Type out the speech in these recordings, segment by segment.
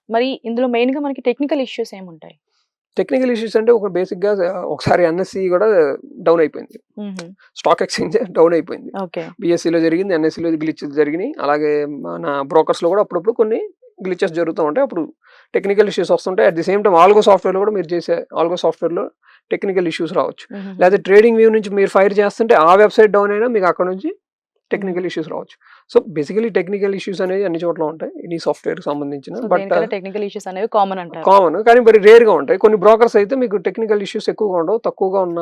మరి ఇందులో మెయిన్‌గా మనకి టెక్నికల్ ఇష్యూస్ ఏముంటాయి? టెక్నికల్ ఇష్యూస్ అంటే ఒక బేసిక్‌గా ఒకసారి ఎన్ఎస్‌సి కూడా డౌన్ అయిపోయింది. హుహు. స్టాక్ ఎక్స్‌చేంజ్ డౌన్ అయిపోయింది. ఓకే. బీఎస్‌సిలో జరిగింది, ఎన్ఎస్‌సిలో గ్లిచెస్ జరిగినాయి. అలాగే మన బ్రోకర్స్‌లో కూడా అప్పుడప్పుడు కొన్ని గ్లిచెస్ జరుగుతూ ఉంటాయి. అప్పుడు టెక్నికల్ ఇష్యూస్ వస్తుంటాయి. At the same time algo సాఫ్ట్‌వేర్‌లో కూడా మీరు చేసే ఆల్గో సాఫ్ట్‌వేర్‌లో టెక్నికల్ ఇష్యూస్ రావచ్చు. హుహుహు. లేకపోతే ట్రేడింగ్ వ్యూ నుంచి మీరు ఫైర్ చేస్తుంటే ఆ వెబ్‌సైట్ డౌన్ అయినా మీకు అక్కడ నుంచి టెక్నికల్ ఇష్యూస్ రావచ్చు. సో, బేసికల్లీ టెక్నికల్ ఇష్యూస్ అనేవి అన్ని చోట్ల ఉంటాయి. ఈ సాఫ్ట్‌వేర్‌కి సంబంధించిన. సో, బట్ దేనికైనా టెక్నికల్ ఇష్యూస్ అనేవి కామన్ అంటారు. కామన్. కానీ మరి రేర్‌గా ఉంటాయి. కొన్ని బ్రోకర్స్ అయితే మీకు టెక్నికల్ ఇష్యూస్ ఎక్కువగా ఉండవు. తక్కువగా ఉన్న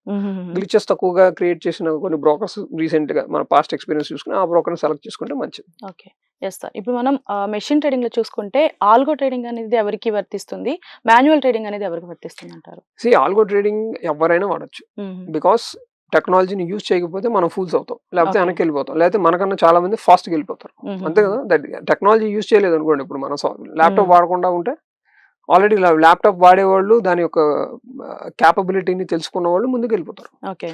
హుహుహు. గ్లిచెస్ తక్కువగా క్రియేట్ చేసిన కొన్ని బ్రోకర్స్ రీసెంట్‌గా మన పాస్ట్ ఎక్స్‌పీరియన్స్ చూసుకొని ఆ బ్రోకర్‌ని సెలెక్ట్ చేసుకుంటే మంచిది. ఓకే. Yes sir. ఇప్పుడు మనం మెషిన్ ట్రేడింగ్‌లో చూసుకుంటే ఆల్గో ట్రేడింగ్ అనేది ఎవరికి వర్తిస్తుంది? మాన్యువల్ ట్రేడింగ్ అనేది ఎవరికి వర్తిస్తుందంటారు? ఆల్గో ట్రేడింగ్ ఎవ్వరైనా వాడొచ్చు. హుహు. బికాస్ టెక్నాలజీని యూజ్ చేయకపోతే మనం ఫూల్స్ అవుతాం. లేకపోతే ఓకే. వెనక్కెళ్ళిపోతాం. లేకపోతే మనకన్నా చాలా మంది ఫాస్ట్‌గా వెళ్ళిపోతారు. అంతే హుహుహు. కదా! టెక్నాలజీ యూజ్ చేయలేదనుకోండి ఇప్పుడు మనం ల్యాప్‌టాప్ హ్మ్. వాడకుండా ఉంటే ఆల్రెడీ ల్యాప్‌టాప్ వాడేవాళ్ళు దాని యొక్క కేపబిలిటీని తెలుసుకున్న వాళ్ళు ముందుకెళ్ళిపోతారు. ఓకే.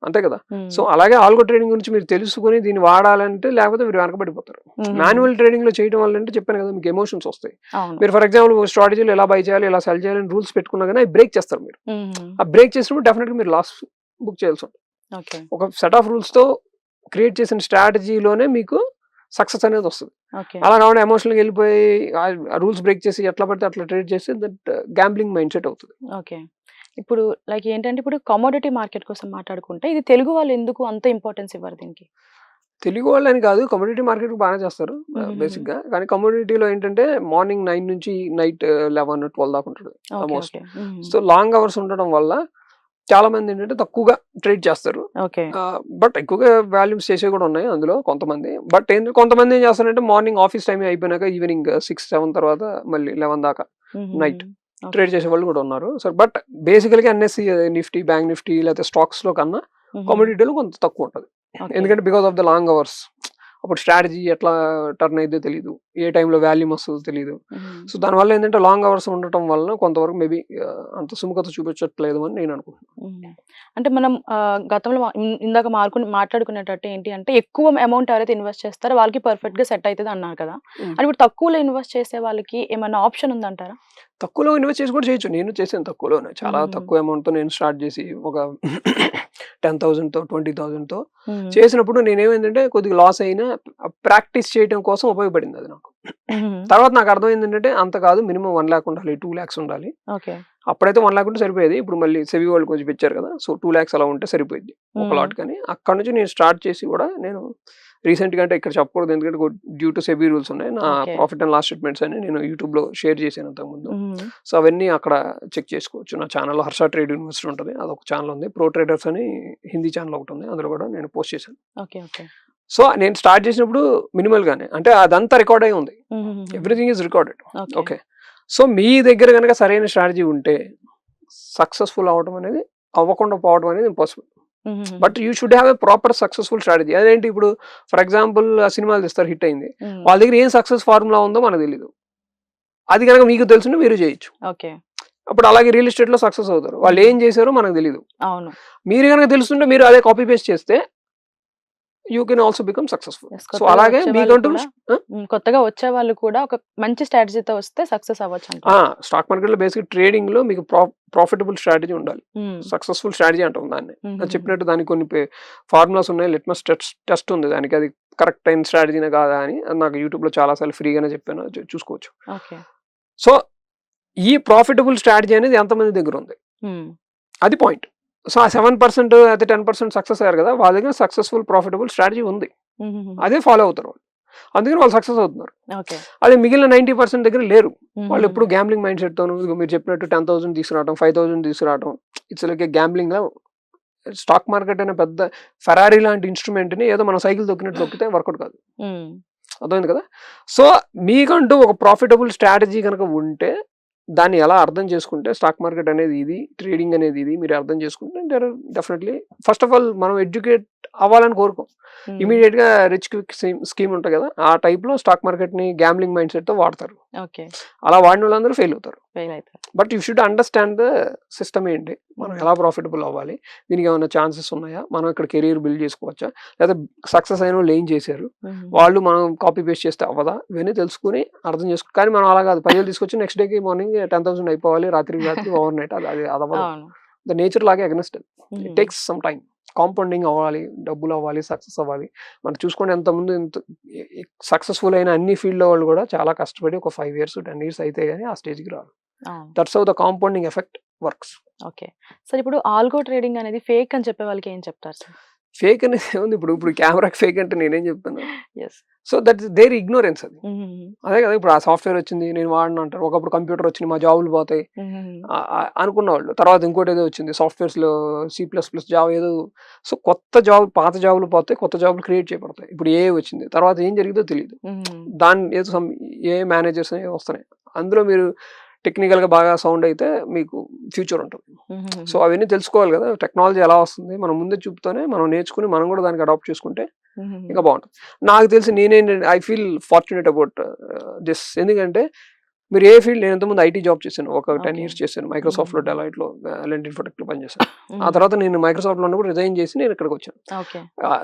అంతే కదా! హ్మ్. సో, అలాగే ఆల్గో ట్రేడింగ్ గురించి మీరు తెలుసుకొని దీన్ని వాడాలంటే లేకపోతే మీరు వెనకబడిపోతారు. హుహుహు. మాన్యువల్ ట్రేడింగ్‌లో చేయడం వల్ల అంటే చెప్పాను కదా! మీకు ఎమోషన్స్ వస్తాయి. అవును. మీరు ఫర్ ఎగ్జాంపుల్ స్ట్రాటజీలో ఎలా బై చేయాలి, ఎలా సెల్ చేయాలి అని రూల్స్ పెట్టుకున్నా గాని అవి బ్రేక్ చేస్తారు మీరు. హుహు. ఆ బ్రేక్ చేసినప్పుడు డెఫినిట్‌గా మీరు లాస్ బుక్ చేయాల్సుంటుంది. ఓకే. ఒక సెట్ ఆఫ్ రూల్స్‌తో క్రియేట్ చేసిన స్ట్రాటజీలోనే మీకు సక్సెస్ అనేది వస్తది. ఓకే. అలా కాకుండా ఎమోషనల్‌గా వెళ్ళిపోయి ఆ రూల్స్ బ్రేక్ చేసి ఎట్లా పడితే అట్లా ట్రేడ్ చేస్తే దట్ గ్యాంబ్లింగ్ మైండ్ సెట్ అవుతది. ఓకే. ఇప్పుడు లైక్ ఏంటంటే ఇప్పుడు కమోడిటీ మార్కెట్ కోసం మాట్లాడుకుంటే ఇది తెలుగు వాళ్ళు ఎందుకు అంత ఇంపార్టెన్స్ ఇవ్వరు దీనికి? తెలుగు వాళ్ళని కాదు కమోడిటీ మార్కెట్ బాగానే చేస్తారు హుహుహు. బేసిక్‌గా. కానీ కమోడిటీలో ఏంటంటే మార్నింగ్ 9 నుంచి నైట్ 11, 12 దాకా ఉంటది ఓకే. ఆల్‌మోస్ట్. ఓకే. హుహు. సో, లాంగ్ అవర్స్ ఉండడం వల్ల చాలా మంది ఏంటంటే తక్కువగా ట్రేడ్ చేస్తారు. ఓకే. బట్ ఎక్కువగా వాల్యూమ్స్ చేసేవి కూడా ఉన్నాయి అందులో కొంతమంది. బట్ కొంతమంది ఏం చేస్తారంటే మార్నింగ్ ఆఫీస్ టైమ్ అయిపోయినాక ఈవినింగ్ 6, 7 తర్వాత మళ్ళీ 11 దాకా హుహుహు. Night okay. ట్రేడ్ చేసేవాళ్ళు కూడా ఉన్నారు. సో, బట్ బేసికల్‌గా ఎన్ఎస్‌సి నిఫ్టీ, బ్యాంక్ నిఫ్టీ లేకపోతే స్టాక్స్‌లో కన్నా హుహు. కమోడిటీలో కొంత తక్కువ ఉంటది. ఓకే. ఎందుకంటే because of the long hours. అప్పుడు స్ట్రాటజీ ఎట్లా టర్న్ అయిద్దో తెలీదు. ఏ టైంలో వాల్యూమ్ వస్తదో తెలీదు. హుహు. సో, దానివల్ల ఏంటంటే లాంగ్ అవర్స్ ఉండటం వలన కొంతవరకు మేబీ అంత సుముఖత చూపించట్లేదు అని నేను అనుకుంటున్నాను. హ్మ్. అంటే మనం గతంలో ఇందాక మాట్లాడుకునేటట్టు ఏంటి అంటే ఎక్కువ అమౌంట్ ఎవరైతే ఇన్వెస్ట్ చేస్తారో వాళ్ళకి పర్ఫెక్ట్‌గా సెట్ అయితది అన్నారు కదా! హ్మ్. అంటే ఇప్పుడు తక్కువలో ఇన్వెస్ట్ చేసే వాళ్ళకి ఏమన్నా ఆప్షన్ ఉందంటారా? తక్కువలో ఇన్వెస్ట్ చేసి కూడా చేయొచ్చు. నేను చేశాను తక్కువలోనే. చాలా హుహుహు. తక్కువ అమౌంట్‌తో నేను స్టార్ట్ చేసి ఒక 10,000తో 20,000తో హ్మ్. చేసినప్పుడు నేనేమైందంటే కొద్దిగా లాస్ అయినా ప్రాక్టీస్ చేయడం కోసం ఉపయోగపడింది అది నాకు. హుహు. తర్వాత నాకు అర్థమైంది ఏంటంటే అంత కాదు మినిమమ్ 1,00,000 ఉండాలి. 2,00,000 ఉండాలి. ఓకే. అప్పుడైతే 1,00,000 ఉంటే సరిపోయేది. ఇప్పుడు మళ్ళీ సెబీ వాళ్ళు కొంచెం పెంచారు కదా! సో, 2,00,000 అలా ఉంటే సరిపోయిద్ది. ఒక హ్మ్. లాట్ కానీ. అక్కడి నుంచి నేను స్టార్ట్ చేసి కూడా నేను రీసెంట్‌గా అంటే ఇక్కడ చెప్పకూడదు. ఎందుకంటే డ్యూ టు సెబీ రూల్స్ ఉన్నాయి. నా okay. Profit and loss statements అని నేను యూట్యూబ్‌లో షేర్ చేశాను అంతకుముందు. హుహు. సో, అవన్నీ అక్కడ చెక్ చేసుకోవచ్చు. నా ఛానెల్‌లో 'హర్ష ట్రేడ్ ఇన్వెస్టర్' ఉంటది. అదొక ఛానెల్ ఉంది. ప్రో ట్రేడర్స్ అని హిందీ ఛానెల్ ఒకటుంది. అందులో కూడా నేను పోస్ట్ చేశాను. ఓకే. ఓకే. సో, నేను స్టార్ట్ చేసినప్పుడు మినిమల్‌గానే అంటే అదంతా రికార్డ్ అయ్యి ఉంది. హుహుహుహు. Everything is recorded. Okay. Okay. So, మీ దగ్గర గనక సరైన స్ట్రాటజీ ఉంటే సక్సెస్‌ఫుల్ అవ్వడం అనేది అవ్వకుండా పోవడం అనేది ఇంపాసిబుల్. హుహుహు. But you should have a proper successful strategy. అదేంటి ఇప్పుడు ఫర్ ఎగ్జాంపుల్ సినిమాలు తీస్తారు హిట్ అయింది. హ్మ్. వాళ్ళ దగ్గర ఏం సక్సెస్ ఫార్ములా ఉందో మనకు తెలీదు. అది గనక మీకు తెలుసుంటే మీరు చేయొచ్చు. ఓకే. అప్పుడు అలాగే రియల్ ఎస్టేట్‌లో సక్సెస్ అవుతారు. వాళ్ళు హ్మ్. ఏం చేశారో మనకు తెలీదు. అవును. మీరు గనక తెలుసుంటే మీరు అదే కాపీ పేస్ట్ చేస్తే you can also become successful. Yes. So, కొత్తగా అలాగే వచ్చేవాళ్ళు మీకంటూ కూడా ఆ! కొత్తగా వచ్చేవాళ్ళు కూడా ఒక మంచి స్ట్రాటజీతో వస్తే సక్సెస్ ఆ! అవ్వచ్చంటారు. స్టాక్ మార్కెట్‌లో బేసిక్ ట్రేడింగ్‌లో మీకు ప్రాఫిటబుల్ స్ట్రాటజీ ఉండాలి. హ్మ్. సక్సెస్‌ఫుల్ స్ట్రాటజీ అంటాం దాన్ని. అది హుహుహుహు. చెప్పినట్టు దానికి కొన్ని ఫార్ములాస్ ఉన్నాయి. లిట్మస్ టెస్ట్ ఉంది దానికి. అది కరెక్ట్ అయిన స్ట్రాటజీనా కాదా అని అది నాకు యూట్యూబ్‌లో చాలా సార్లు ఫ్రీగానే చెప్పాను. చూసుకోవచ్చు. ఓకే. సో, ఈ ప్రాఫిటబుల్ స్ట్రాటజీ అనేది ఎంతమంది దగ్గర ఉంది. హ్మ్. అది పాయింట్. సో, ఆ 7% అయితే 10% సక్సెస్ అయ్యారు కదా! వాళ్ళ దగ్గర సక్సెస్‌ఫుల్ ప్రాఫిటబుల్ స్ట్రాటజీ ఉంది. హుహుహుహు. అదే ఫాలో అవుతారు వాళ్ళు. అందుకని వాళ్ళు సక్సెస్ అవుతున్నారు. ఓకే. అదే మిగిలిన 90% దగ్గర లేరు. వాళ్ళు హుహుహు. ఎప్పుడు గ్యాంబ్లింగ్ మైండ్ సెట్‌తోను ఇదిగో మీరు చెప్పినట్టు 10,000 తీసుకురావడం, 5,000 తీసుకురావడం. ఇట్స్ లైక్ ఎ గ్యాంబ్లింగ్‌లా స్టాక్ మార్కెట్ అనే పెద్ద ఫెరారీ లాంటి ఇన్‌స్ట్రుమెంట్‌ని ఏదో మనం సైకిల్ తొక్కినట్టు తొక్కితే వర్కౌట్ కాదు. హ్మ్. అర్థమైంది కదా! సో, మీకంటూ ఒక ప్రాఫిటబుల్ స్ట్రాటజీ గనక ఉంటే దాన్ని ఎలా అర్థం చేసుకుంటే స్టాక్ మార్కెట్ అనేది ఇది, ట్రేడింగ్ అనేది ఇది మీరు అర్థం చేసుకుంటే there are definitely first of all మనం ఎడ్యుకేట్ అవ్వాలని కోరుకోం. ఇమీడియట్ గా రిచ్ క్విక్ స్కీమ్ ఉంటుంది కదా, ఆ టైప్ లో స్టాక్ మార్కెట్ ని గ్యాంబ్లింగ్ మైండ్ సెట్ తో వాడతారు. ఓకే. అలా వాడిన వాళ్ళందరూ ఫెయిల్ అవుతారు. ఫెయిల్ అవుతారు. But you should understand the system ఏంటి, మనం ఎలా ప్రాఫిటబుల్ అవ్వాలి, దీనికి ఏమైనా ఛాన్సెస్ ఉన్నాయా, మనం ఇక్కడ కెరీర్ బిల్డ్ చేసుకోవచ్చా, లేదా సక్సెస్ అయిన వాళ్ళు ఏం చేశారు, వాళ్ళు మనం కాపీ పేస్ట్ చేస్తే అవ్వదా, ఇవన్నీ తెలుసుకుని అర్థం చేసుకో. కానీ మనం అలా కాదు, 10,000 తీసుకొచ్చి నెక్స్ట్ డేకి మార్నింగ్ 10,000 అయిపోవాలి, రాత్రికి రాత్రి ఓవర్ నైట్, అది అవ్వదు. ద నేచర్ లాగే against it takes some time. Compounding అవ్వాలి, డబ్బులు అవ్వాలి, సక్సెస్ అవ్వాలి. మనం చూసుకోండి ఎంతమంది సక్సెస్ఫుల్ అయిన అన్ని ఫీల్డ్ వాళ్ళు కూడా చాలా కష్టపడి ఒక 5 years 10 years అయితే గానీ ఆ స్టేజ్కి రారు. That's how the compounding effect works. Okay sir, ఇప్పుడు ఆల్గో ట్రేడింగ్ అనేది ఫేక్ అని చెప్పే వాళ్ళకి ఏం చెప్తారు సార్? ఫేక్ అనేది ఏముంది, ఇప్పుడు కెమెరాకి ఫేక్ అంటే నేనేం చెప్తాను. So that is their ignorance. అది అదే కదా, ఇప్పుడు ఆ సాఫ్ట్వేర్ వచ్చింది నేను వాడిన అంటారు, ఒకప్పుడు కంప్యూటర్ వచ్చింది మా జాబులు పోతాయి అనుకున్న వాళ్ళు, తర్వాత ఇంకోటి ఏదో వచ్చింది సాఫ్ట్వేర్స్ లో C++ జాబ్ ఏదో. సో కొత్త జాబ్, పాత జాబులు పోతాయి, కొత్త జాబులు క్రియేట్ చేయబడతాయి. ఇప్పుడు ఏ వచ్చింది, తర్వాత ఏం జరిగిందో తెలియదు. దాని ఏదో ఏ మేనేజర్స్ వస్తున్నాయి, అందులో మీరు టెక్నికల్ గా బాగా సౌండ్ అయితే మీకు ఫ్యూచర్ ఉంటుంది. సో అవన్నీ తెలుసుకోవాలి కదా, టెక్నాలజీ ఎలా వస్తుంది మనం ముందే చూపుతూనే మనం నేర్చుకుని మనం కూడా దానికి అడాప్ట్ చేసుకుంటే ఇంకా బాగుంటుంది. నాకు తెలిసి నేనేంటంటే I feel fortunate about this. ఎందుకంటే మీరు ఏ ఫీల్డ్, నేను ఇంతకుముందు IT జాబ్ చేశాను, ఒక 10 years చేశాను, మైక్రోసాఫ్ట్ లో, డెలాయిట్ లో, లెండ్ ఇన్ఫోటెక్ లో పనిచేశాను. ఆ తర్వాత నేను మైక్రోసాఫ్ట్ లో ఉన్నప్పుడు రిజైన్ చేసి నేను ఇక్కడికి వచ్చాను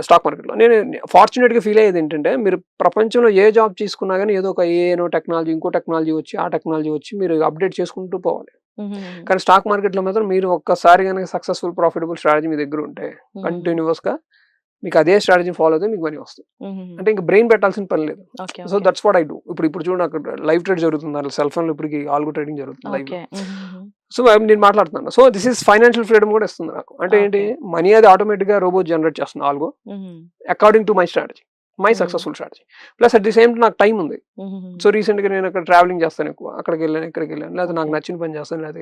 స్టాక్ మార్కెట్ లో. నేను ఫార్చునేట్ గా ఫీల్ అయ్యేది ఏంటంటే, మీరు ప్రపంచంలో ఏ జాబ్ తీసుకున్నా కానీ ఏదో ఒక ఏనో టెక్నాలజీ, ఇంకో టెక్నాలజీ వచ్చి, ఆ టెక్నాలజీ వచ్చి మీరు అప్డేట్ చేసుకుంటూ పోవాలి. కానీ స్టాక్ మార్కెట్ లో మాత్రం మీరు ఒక్కసారి కనుక సక్సెస్ఫుల్ ప్రాఫిటబుల్ స్ట్రాటజీ మీ దగ్గర ఉంటే కంటిన్యూస్ గా మీకు అదే స్ట్రాటజీ ఫాలో అయితే మీకు మనీ వస్తుంది. అంటే ఇంకా బ్రెయిన్ పెట్టాల్సిన పని లేదు. So that's what I do. ఇప్పుడు చూడండి, అక్కడ లైవ్ ట్రేడ్ జరుగుతుంది, సెల్ ఫోన్ లో ఇప్పటికి ఆల్గో ట్రేడింగ్ జరుగుతుంది లైవ్. సో నేను మాట్లాడుతున్నాను. So this is financial freedom కూడా ఇస్తుంది నాకు. అంటే ఏంటి, మనీ అది ఆటోమేటిక్ గా రోబోట్ జనరేట్ చేస్తుంది algo, according to my strategy, my successful strategy. Plus at the same నాకు టైం ఉంది. సో రీసెంట్ గా నేను అక్కడ ట్రావెలింగ్ చేస్తాను ఎక్కువ, అక్కడికి వెళ్ళాను, ఇక్కడికి వెళ్ళాను, లేదా నాకు నచ్చిన పని చేస్తాను, లేదా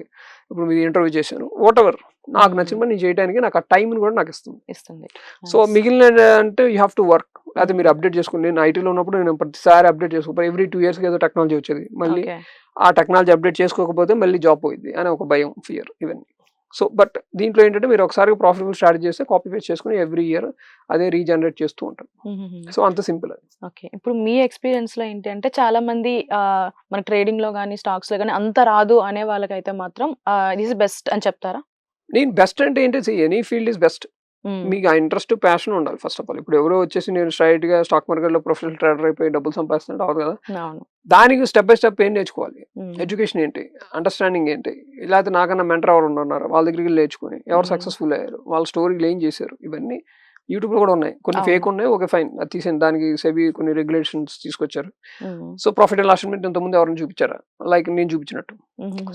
ఇప్పుడు మీరు ఇంటర్వ్యూ చేశాను, వాట్ ఎవర్ నాకు నచ్చిన పని నేను చేయడానికి నాకు ఆ టైం కూడా నాకు ఇస్తుంది. సో మిగిలిన అంటే యూ హ్యావ్ టు వర్క్. అయితే మీరు అప్డేట్ చేసుకుని, నేను ఐటీలో ఉన్నప్పుడు నేను ప్రతిసారి అప్డేట్ చేసుకోకపోతే ఎవ్రీ 2 years ఏదో టెక్నాలజీ వచ్చేది, మళ్ళీ ఆ టెక్నాలజీ అప్డేట్ చేసుకోకపోతే మళ్ళీ జాబ్ పోయింది అని ఒక భయం, ఫియర్, ఇవన్నీ. సో బట్ దీంట్లో ఏంటంటే మీరు ఒకసారి ప్రాఫిటబుల్ స్టార్ట్ చేస్తే కాపీ పేస్ట్ చేసుకుని ఎవ్రీ ఇయర్ అదే రీజనరేట్ చేస్తూ ఉంటారు. సో అంత సింపుల్ అది. ఓకే, ఇప్పుడు మీ ఎక్స్పీరియన్స్ లో ఏంటి అంటే, చాలా మంది మన ట్రేడింగ్ లో కానీ స్టాక్స్ లో కానీ అంత రాదు అనే వాళ్ళకైతే మాత్రం దిస్ బెస్ట్ అని చెప్తారా? నేను బెస్ట్ అంటే ఏంటి, ఎనీ ఫీల్డ్ ఇస్ బెస్ట్. మీకు ఆ ఇంట్రెస్ట్, ప్యాషన్ ఉండాలి ఫస్ట్ ఆఫ్ ఆల్. ఇప్పుడు ఎవరో వచ్చేసి నేను స్ట్రైట్ గా స్టాక్ మార్కెట్ లో ప్రొఫెషనల్ ట్రేడర్ అయిపోయి డబ్బులు సంపాదిస్తుంటే అవ్వదు కదా. దానికి స్టెప్ బై స్టెప్ ఏం నేర్చుకోవాలి, ఎడ్యుకేషన్ ఏంటి, అండర్స్టాండింగ్ ఏంటి, లేకపోతే నాకన్నా మెంటర్ ఎవరు ఉన్నారు వాళ్ళ దగ్గరికి నేర్చుకుని ఎవరు సక్సెస్ఫుల్ అయ్యారు, వాళ్ళ స్టోరీలు ఏం చేశారు, ఇవన్నీ యూట్యూబ్ లో కూడా ఉన్నాయి. కొన్ని ఫేక్ ఉన్నాయి, ఓకే ఫైన్, అది తీసేయండి. దానికి సెబీ కొన్ని రెగ్యులేషన్స్ తీసుకొచ్చారు. So profit and loss statement ఇంతకుముందు ఎవరైనా చూపించారా, లైక్ నేను చూపించినట్టు.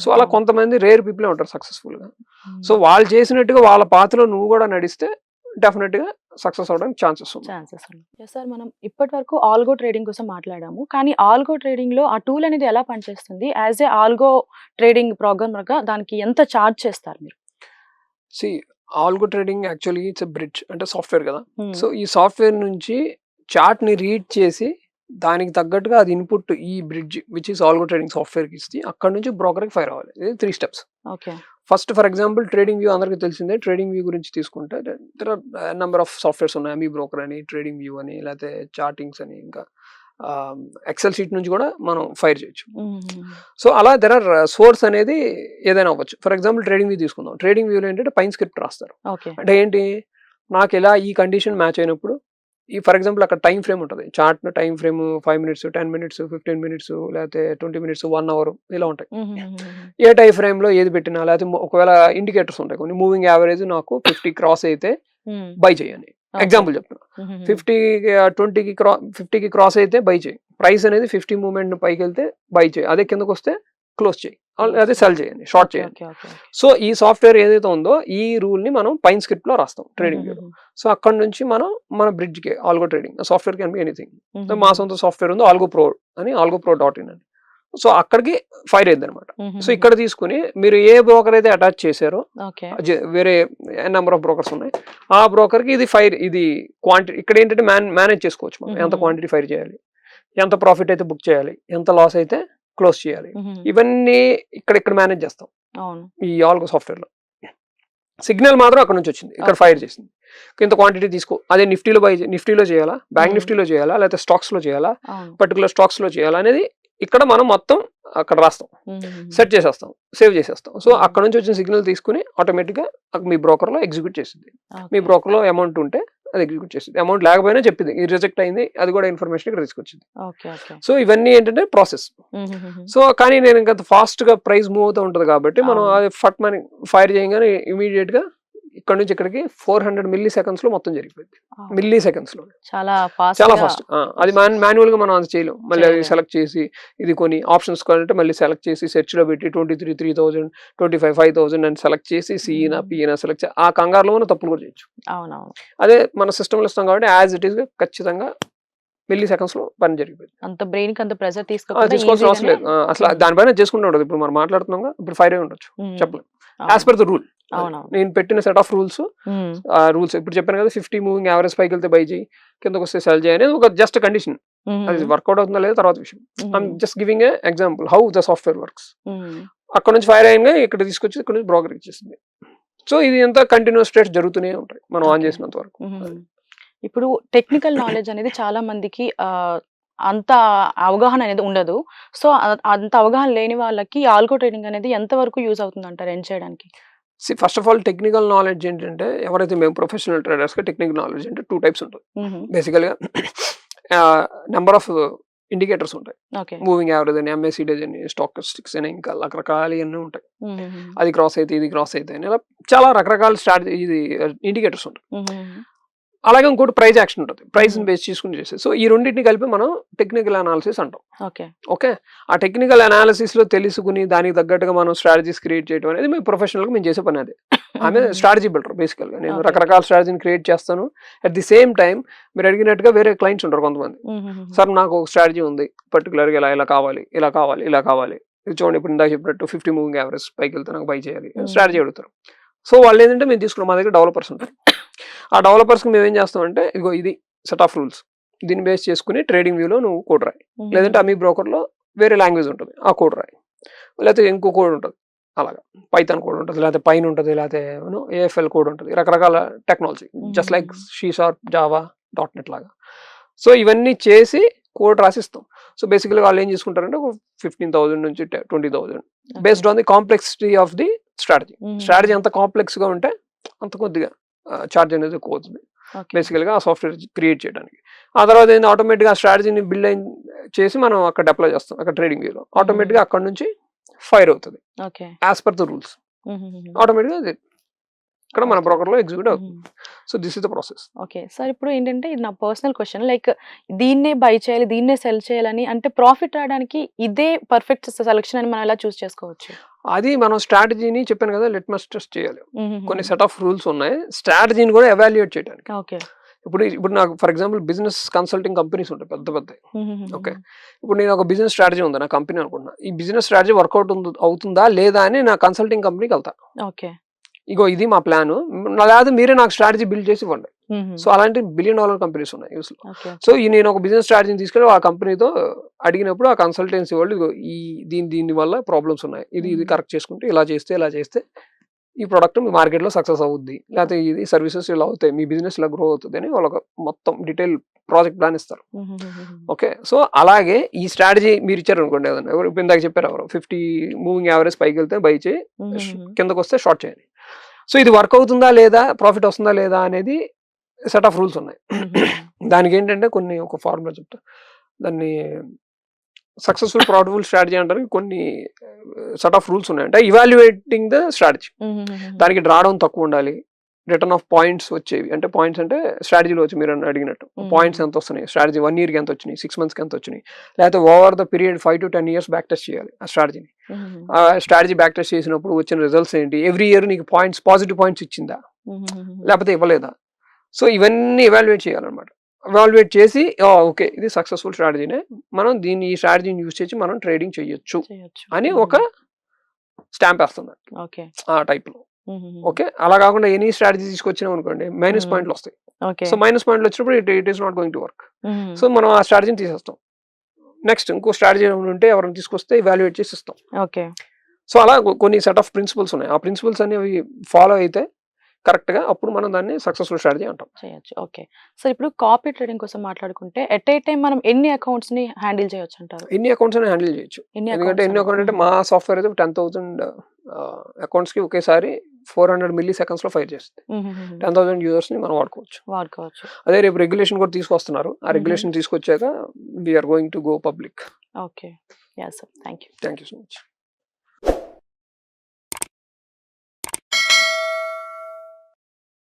సో అలా కొంతమంది రేర్ పీపుల్ ఉంటారు సక్సెస్ఫుల్ గా. సో వాళ్ళు చేసినట్టుగా వాళ్ళ పాత్రలో నువ్వు కూడా నడిస్తే డెఫినెట్ గా సక్సెస్ అవడానికి ఛాన్సెస్ ఉన్నాయి. సార్, మనం ఇప్పటి వరకు ఆల్గో ట్రేడింగ్ కోసం మాట్లాడాము, కానీ ఆల్గో ట్రేడింగ్ లో ఆ టూల్ అనేది ఎలా పనిచేస్తుంది, as a algo trading programmer గా దానికి ఎంత చార్జ్ చేస్తారు మీరు? Algo trading actually it's a bridge, అంటే సాఫ్ట్వేర్ కదా. సో ఈ సాఫ్ట్వేర్ నుంచి చార్ట్ ని రీడ్ చేసి దానికి తగ్గట్టుగా అది ఇన్పుట్ ఈ bridge which is algo trading software కి ఇస్తే అక్కడ నుంచి బ్రోకర్ కి ఫైర్ అవ్వాలి. ఇది 3 steps. First for example trading view అందరికీ తెలిసిందే. ట్రేడింగ్ వ్యూ గురించి తీసుకుంటే there are number of softwares ఉన్నాయి. మీ బ్రోకర్ అని, ట్రేడింగ్ వ్యూ అని, లేకపోతే చార్టింగ్స్ అని, ఇంకా ఎక్సెల్ షీట్ నుంచి కూడా మనం ఫైర్ చేయొచ్చు. సో అలా దెర్ ఆర్ సోర్స్ అనేది ఏదైనా అవ్వచ్చు. ఫర్ ఎగ్జాంపుల్ ట్రేడింగ్ వ్యూ తీసుకుందాం. ట్రేడింగ్ వ్యూలో ఏంటంటే పైన స్క్రిప్ట్ రాస్తారు. అంటే ఏంటి, నాకు ఎలా ఈ కండిషన్ మ్యాచ్ అయినప్పుడు, ఈ ఫర్ ఎగ్జాంపుల్ అక్కడ టైం ఫ్రేమ్ ఉంటుంది. Chart time frame 5 minutes, 10 minutes, 15 minutes, లేకపోతే 20 minutes, 1 hour ఇలా ఉంటాయి. ఏ టైం ఫ్రేమ్ లో ఏది పెట్టినా, లేకపోతే ఒకవేళ ఇండికేటర్స్ ఉంటాయి కొన్ని. మూవింగ్ యావరేజ్ నాకు 50 క్రాస్ అయితే బై చేయండి, ఎగ్జాంపుల్ చెప్తున్నా. 50కి క్రాస్ అయితే బై చేయి. ప్రైస్ అనేది 50 మూవ్మెంట్ పైకి వెళ్తే బై చేయి, అదే కిందకు వస్తే క్లోజ్ చేయి, అదే సెల్ చేయండి, షార్ట్ చేయండి. సో ఈ సాఫ్ట్వేర్ ఏదైతే ఉందో ఈ రూల్ ని మనం పైన స్క్రిప్ట్ లో రాస్తాం ట్రేడింగ్ వ్యూ. సో అక్కడ నుంచి మనం మన బ్రిడ్జ్ కి algo trading software can be anything. మా సొంత సాఫ్ట్వేర్ ఉంది ఆల్గో ప్రో అని, algopro.in అని. సో అక్కడికి ఫైర్ అయింది అనమాట. సో ఇక్కడ తీసుకుని మీరు ఏ బ్రోకర్ అయితే అటాచ్ చేశారో, వేరే నెంబర్ ఆఫ్ బ్రోకర్స్ ఉన్నాయి, ఆ బ్రోకర్ కి ఇది ఫైర్, ఇది క్వాంటిటీ ఇక్కడ ఏంటంటే మేనేజ్ చేసుకోవచ్చు మనం. ఎంత క్వాంటిటీ ఫైర్ చేయాలి, ఎంత ప్రాఫిట్ అయితే బుక్ చేయాలి, ఎంత లాస్ అయితే క్లోజ్ చేయాలి, ఇవన్నీ ఇక్కడ మేనేజ్ చేస్తాం ఈ ఆల్గో సాఫ్ట్వేర్ లో. సిగ్నల్ మాత్రం అక్కడ నుంచి వచ్చింది, ఇక్కడ ఫైర్ చేసింది, ఇంత క్వాంటిటీ తీసుకో. అదే నిఫ్టీలో చేయాలా, బ్యాంక్ నిఫ్టీలో చేయాలా, లేకపోతే స్టాక్స్ లో చేయాలా, పర్టికులర్ స్టాక్స్ లో చేయాలా అనేది ఇక్కడ మనం మొత్తం అక్కడ రాస్తాం, సెట్ చేసేస్తాం, సేవ్ చేసేస్తాం. సో అక్కడ నుంచి వచ్చిన సిగ్నల్ తీసుకుని ఆటోమేటిక్ గా మీ బ్రోకర్ లో ఎగ్జిక్యూట్ చేసింది. మీ బ్రోకర్ లో అమౌంట్ ఉంటే అది ఎగ్జిక్యూట్ చేసింది, అమౌంట్ లేకపోయినా చెప్పింది ఇది రిజెక్ట్ అయింది, అది కూడా ఇన్ఫర్మేషన్ ఇక్కడ తీసుకొచ్చింది. సో ఇవన్నీ ఏంటంటే ప్రాసెస్. సో కానీ నేను ఇంకా ఫాస్ట్ గా ప్రైస్ మూవ్ అవుతూ ఉంటది కాబట్టి మనం అది ఫట్ మనీ ఫైర్ చేయగానే ఇమీడియట్ గా ఇక్కడ నుంచి ఇక్కడికి 400 మిల్లీ సెకండ్స్ లో మొత్తం జరిగిపోయింది. మిల్లీ సెకండ్స్ లో చాలా ఫాస్ట్. అది మాన్యువల్ గా మనం అది చేయలేం. మళ్ళీ అది సెలెక్ట్ చేసి ఇది కొన్ని ఆప్షన్స్ కావాలంటే మళ్ళీ సెలెక్ట్ చేసి సెర్చ్ లో పెట్టి 23 3000 25 5000 అని సెలెక్ట్ చేసి సిఈనా పిఈనా సెలెక్ట్ చేసి ఆ కంగారులో మనం తప్పులు కూడా చేయొచ్చు. అదే మన సిస్టమ్ లో ఇస్తాం కాబట్టి యాజ్ ఇట్ ఈస్ గా ఖచ్చితంగా మిల్లీ సెకండ్స్ లో పని జరిగిపోయింది. అంత బ్రెయిన్ కి అంత ప్రెషర్ తీసుకోవాల్సిన అవసరం లేదు. అసలు దానిపైన చేసుకుంటూ ఉండదు. ఇప్పుడు మనం మాట్లాడుతున్నాం ఇప్పుడు ఫైర్ అయి ఉండొచ్చు, చెప్పలేం. యాజ్ పర్ ద రూల్ నేను పెట్టిన సెట్ ఆఫ్ రూల్స్ ఇప్పుడు చెప్పాను కదా, 50 మూవింగ్ యావరేజ్ పైకి వెళ్తే బై చేయి, కిందకు వస్తే సెల్ చేయి అనేది ఒక జస్ట్ కండిషన్. అది వర్కౌట్ అవుతుందా లేదా తర్వాత విషయం. I'm just giving a example how the software works. అక్కడ నుంచి ఫైర్ అయ్యింగా ఇక్కడ తీసుకొచ్చి ఇక్కడ నుంచి బ్రోకర్ ఇచ్చేసింది. సో ఇది ఎంత కంటిన్యూస్ స్టేట్స్ జరుగుతూనే ఉంటాయి మనం ఆన్ చేసినంత వరకు. ఇప్పుడు టెక్నికల్ నాలెడ్జ్ అనేది చాలా మందికి అంత అవగాహన అనేది ఉండదు. సో అంత అవగాహన లేని వాళ్ళకి ఆల్గో ట్రేడింగ్ అనేది ఎంత వరకు యూజ్ అవుతుంది అంటారు ఎర్న్ చేయడానికి? First of all technical knowledge ఏంటంటే ఎవరైతే మేము ప్రొఫెషనల్ ట్రేడర్స్ గా టెక్నికల్ నాలెడ్జ్ అంటే 2 టైప్స్ ఉంటుంది. బేసికల్ గా నెంబర్ ఆఫ్ ఇండికేటర్స్ ఉంటాయి. మూవింగ్ యావరేజ్ అని, MACD అని, స్టాకిస్టిక్స్ అని, ఇంకా రకరకాలు అన్నీ ఉంటాయి. అది క్రాస్ అయితే ఇది క్రాస్ అయితే అని, ఇలా చాలా రకరకాల ఇది ఇండికేటర్స్ ఉంటాయి. అలాగే ఇంకోటి ప్రైజ్ యాక్షన్ ఉంటుంది, ప్రైస్ బేస్ చేసుకుని చేసేది. సో ఈ రెండింటిని కలిపి మనం టెక్నికల్ అనాలిసిస్ అంటాం. ఓకే, ఆ టెక్నికల్ అనాలిసిస్ లో తెలుసుకుని దానికి తగ్గట్టుగా మనం స్ట్రాటజీస్ క్రియేట్ చేయడం అనేది మేము ప్రొఫెషనల్ గా మేము చేసే పని. అది ఆమె స్ట్రాటజీ బిల్డర్. బేసికల్ గా నేను రకరకాల స్ట్రాటజీని క్రియేట్ చేస్తాను. అట్ ది సేమ్ టైం మీరు అడిగినట్టుగా వేరే క్లయింట్స్ ఉంటారు కొంతమంది, సార్ నాకు ఒక స్ట్రాటజీ ఉంది పర్టికులర్ గా ఇలా కావాలి ఇలా కావాలి ఇలా కావాలి, ఇది చూడండి ఇప్పుడు ఇందాక చెప్పినట్టు 50 మూవింగ్ యావరేజ్ పైకి వెళ్తే నాకు బై చేయాలి స్ట్రాటజీ అడుగుతారు. సో వాళ్ళు ఏంటంటే మేము తీసుకున్నాం, మా దగ్గర డెవలపర్స్ ఉంటారు. ఆ డెవలపర్స్ కి మేము ఏం చేస్తాం అంటే ఇగో ఇది సెట్ ఆఫ్ రూల్స్, దీన్ని బేస్ చేసుకుని ట్రేడింగ్ వ్యూలో నువ్వు కోడ్ రాయి, లేదంటే అమీ బ్రోకర్ లో వేరే లాంగ్వేజ్ ఉంటుంది ఆ కోడ్ రాయి, లేకపోతే ఇంకో కోడ్ ఉంటుంది, అలాగా పైథాన్ కోడ్ ఉంటుంది, లేకపోతే పైన్ ఉంటుంది, లేకపోతే AFL కోడ్ ఉంటుంది, రకరకాల technology just like C#, Java, .NET లాగా. సో ఇవన్నీ చేసి కోడ్ రాసిస్తాం. సో బేసికల్గా వాళ్ళు ఏం చేసుకుంటారంటే ఒక 15,000 నుంచి 20,000 based on the complexity of the strategy. Strategy ఎంత కాంప్లెక్స్ గా ఉంటే అంత కొద్దిగా ఛార్జ్ అనేది ఎక్కువ అవుతుంది బేసికల్ గా ఆ సాఫ్ట్వేర్ క్రియేట్ చేయడానికి. ఆ తర్వాత ఏంటి, ఆటోమేటిక్ గా స్ట్రాటజీని బిల్డ్ చేసి మనం అక్కడ అప్లై చేస్తాం. అక్కడ ట్రేడింగ్ వ్యూలో ఆటోమేటిక్ గా అక్కడ నుంచి ఫైర్ అవుతుంది as per the rules. Automatic గా ఇక్కడ మన బ్రోకర్ లో ఎగ్జిక్యూట్ అవుతుంది. So this is the process. Okay sir, ఇప్పుడు ఏంటంటే ఇది నా పర్సనల్ క్వశ్చన్, లైక్ దీన్నే బై చేయాలి దీన్నే సెల్ చేయాలని అంటే ప్రాఫిట్ రావడానికి ఇదే పర్ఫెక్ట్ సెలక్షన్ అని మనం ఎలా చూస్ చేసుకోవచ్చు? అది మనం స్ట్రాటజీని చెప్పాను కదా, లిట్మస్ టెస్ట్ చేయాలి. కొన్ని సెట్ ఆఫ్ రూల్స్ ఉన్నాయి స్ట్రాటజీని కూడా ఎవాల్యుయేట్ చేయడానికి. ఇప్పుడు నాకు for example business consulting companies ఉంటాయి పెద్ద పెద్ద. ఓకే, ఇప్పుడు నేను ఒక బిజినెస్ స్ట్రాటజీ ఉంది నా కంపెనీ అనుకుంటున్నా, ఈ బిజినెస్ స్ట్రాటజీ వర్కౌట్ అవుతుందా లేదా అని నా కన్సల్టింగ్ కంపెనీకి వెళ్తా. ఇగో ఇది మా ప్లాన్, లేదా మీరే నాకు స్ట్రాటజీ బిల్డ్ చేసి ఇవ్వండి. సో అలాంటి $1 బిలియన్ కంపెనీస్ ఉన్నాయి యూస్ లో. సో నేను ఒక బిజినెస్ స్ట్రాటజీని తీసుకెళ్ళి ఆ కంపెనీతో అడిగినప్పుడు ఆ కన్సల్టెన్సీ వాళ్ళు ఈ దీని వల్ల ప్రాబ్లమ్స్ ఉన్నాయి, ఇది కరెక్ట్ చేసుకుంటే ఇలా చేస్తే ఈ ప్రోడక్ట్ మీ మార్కెట్ లో సక్సెస్ అవుద్ది, లేకపోతే ఇది సర్వీసెస్ ఇలా అవుతాయి, మీ బిజినెస్ ఇలా గ్రో అవుతుంది అని వాళ్ళకి మొత్తం డీటెయిల్ ప్రాజెక్ట్ ప్లాన్ ఇస్తారు. ఓకే, సో అలాగే ఈ స్ట్రాటజీ మీరు ఇచ్చారు అనుకోండి, ఏదన్నా ఇప్పుడు ఇందాక చెప్పారు ఎవరు 50 మూవింగ్ యావరేజ్ పైకి వెళ్తే బై చేయి, కిందకు వస్తే షార్ట్ చేయండి. సో ఇది వర్క్ అవుతుందా లేదా, ప్రాఫిట్ వస్తుందా లేదా అనేది సెట్ ఆఫ్ రూల్స్ ఉన్నాయి. దానికి ఏంటంటే కొన్ని ఒక ఫార్ములా చెప్తా, దాన్ని సక్సెస్ఫుల్ ప్రాఫిటబుల్ స్ట్రాటజీ అంటారు. కొన్ని సెట్ ఆఫ్ రూల్స్ ఉన్నాయి. అంటే ఇవాల్యుయేటింగ్ ద స్ట్రాటజీ, దానికి డ్రాడౌన్ తక్కువ ఉండాలి, రిటర్న్ ఆఫ్ పాయింట్స్ వచ్చేవి. అంటే పాయింట్స్ అంటే స్ట్రాటజీలో వచ్చి మీరు అడిగినట్టు పాయింట్స్ ఎంత వస్తున్నాయి, స్ట్రాటజీ 1 yearకి ఎంత వచ్చినాయి, 6 monthsకి ఎంత వచ్చినాయి, లేకపోతే over the period 5 to 10 years back test చేయాలి ఆ స్ట్రాటజీని. ఆ స్ట్రాటజీ బ్యాక్ టెస్ట్ చేసినప్పుడు వచ్చిన రిజల్ట్స్ ఏంటి, ఎవ్రీ ఇయర్ నీకు పాయింట్స్ పాజిటివ్ పాయింట్స్ ఇచ్చిందా లేకపోతే ఇవ్వలేదా. సో ఇవన్నీ ఎవాల్యుయేట్ చేయాలన్నమాట. ఎవాల్యుయేట్ చేసి ఓకే ఇది సక్సెస్ఫుల్ స్ట్రాటజీనే, మనం దీన్ని ఈ స్ట్రాటజీని యూజ్ చేసి మనం ట్రేడింగ్ చేయొచ్చు అని ఒక స్టాంప్ వేస్తుంది ఆ టైప్ లో. ఓకే, అలా కాకుండా ఎనీ స్ట్రాటజీ తీసుకొచ్చినాం అనుకోండి మైనస్ పాయింట్లు వస్తాయి. సో మైనస్ పాయింట్లు వచ్చినప్పుడు it is not going to work. So మనం ఆ స్ట్రాటజీని తీసేస్తాం. నెక్స్ట్ ఇంకో స్ట్రాటజీ ఉంటే ఎవరైనా తీసుకొస్తే ఇవాల్యుయేట్ చేసి ఇస్తాం. సో అలా కొన్ని సెట్ ఆఫ్ ప్రిన్సిపల్స్ ఉన్నాయి. ఆ ప్రిన్సిపల్స్ అనేవి ఫాలో అయితే కరెక్ట్‌గా అప్పుడు మనం దాన్ని సక్సెస్‌ఫుల్ స్ట్రాటజీ అంటాం. చేయొచ్చు. ఓకే. సో, ఇప్పుడు కాపీ ట్రేడింగ్ కోసం మాట్లాడుకుంటే ఎట్ ఏ టైమ్ మనం ఎన్ని అకౌంట్స్‌ని హ్యాండిల్ చేయొచ్చంటారు? ఎన్ని అకౌంట్స్ అయినా హ్యాండిల్ చేయొచ్చు. ఎన్ని ఎందుకంటే ఎన్ని అకౌంట్ అంటే హుహు. మా సాఫ్ట్‌వేర్ అయితే 10,000 అకౌంట్స్‌కి ఒకేసారి 400 మిల్లీ సెకండ్స్‌లో ఫైర్ చేస్తది. హుహుహుహు. 10,000 యూజర్స్‌ని మనం వాడుకోవచ్చు. వాడుకోవచ్చు. అదే రేపు రెగ్యులేషన్ కూడా తీసుకొస్తున్నారు. ఆ హుహు. రెగ్యులేషన్ తీసుకొచ్చాక we are going to go public. Okay. Yeah! Sir. Thank you. Thank you so much.